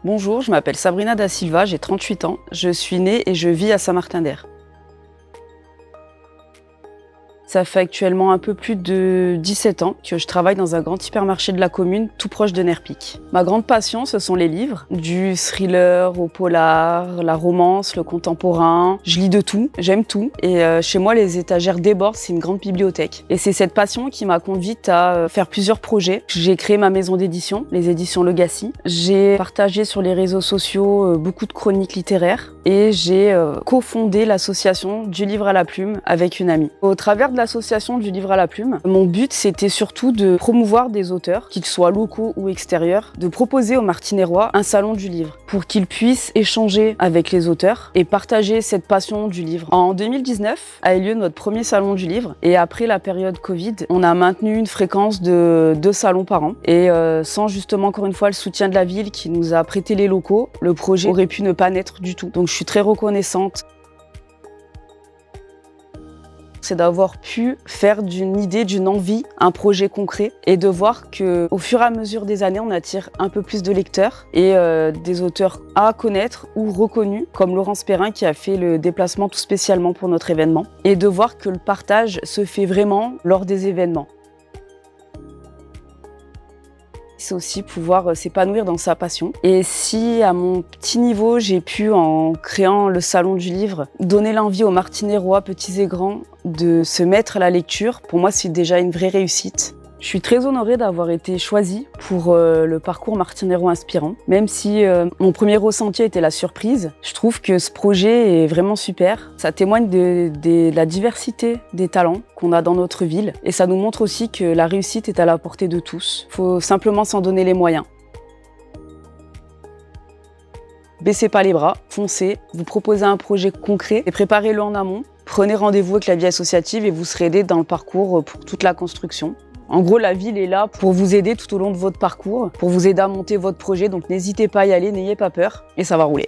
Bonjour, je m'appelle Sabrina Da Silva, j'ai 38 ans. Je suis née et je vis à Saint-Martin-d'Hères. Ça fait actuellement un peu plus de 17 ans que je travaille dans un grand hypermarché de la commune, tout proche de Nerpic. Ma grande passion, ce sont les livres, du thriller au polar, la romance, le contemporain. Je lis de tout, j'aime tout. Et chez moi, les étagères débordent, c'est une grande bibliothèque. Et c'est cette passion qui m'a conduite à faire plusieurs projets. J'ai créé ma maison d'édition, les éditions Legacy. J'ai partagé sur les réseaux sociaux beaucoup de chroniques littéraires. Et j'ai cofondé l'association du livre à la plume avec une amie. Au travers de l'association du livre à la plume, mon but c'était surtout de promouvoir des auteurs, qu'ils soient locaux ou extérieurs, de proposer aux Martinairois un salon du livre pour qu'ils puissent échanger avec les auteurs et partager cette passion du livre. En 2019 a eu lieu notre premier salon du livre et après la période Covid, on a maintenu une fréquence de 2 salons par an et sans justement encore une fois le soutien de la ville qui nous a prêté les locaux, le projet aurait pu ne pas naître du tout. Donc je suis très reconnaissante. C'est d'avoir pu faire d'une idée, d'une envie, un projet concret et de voir qu'au fur et à mesure des années, on attire un peu plus de lecteurs et des auteurs à connaître ou reconnus, comme Laurence Perrin qui a fait le déplacement tout spécialement pour notre événement. Et de voir que le partage se fait vraiment lors des événements. C'est aussi pouvoir s'épanouir dans sa passion. Et si à mon petit niveau, j'ai pu, en créant le salon du livre, donner l'envie aux Martinairois, petits et grands, de se mettre à la lecture, pour moi c'est déjà une vraie réussite. Je suis très honorée d'avoir été choisie pour le parcours Martinairois inspirant. Même si mon premier ressenti était la surprise, je trouve que ce projet est vraiment super. Ça témoigne de la diversité des talents qu'on a dans notre ville. Et ça nous montre aussi que la réussite est à la portée de tous. Il faut simplement s'en donner les moyens. Baissez pas les bras, foncez, vous proposez un projet concret et préparez-le en amont. Prenez rendez-vous avec la vie associative et vous serez aidé dans le parcours pour toute la construction. En gros, la ville est là pour vous aider tout au long de votre parcours, pour vous aider à monter votre projet. Donc n'hésitez pas à y aller, n'ayez pas peur et ça va rouler.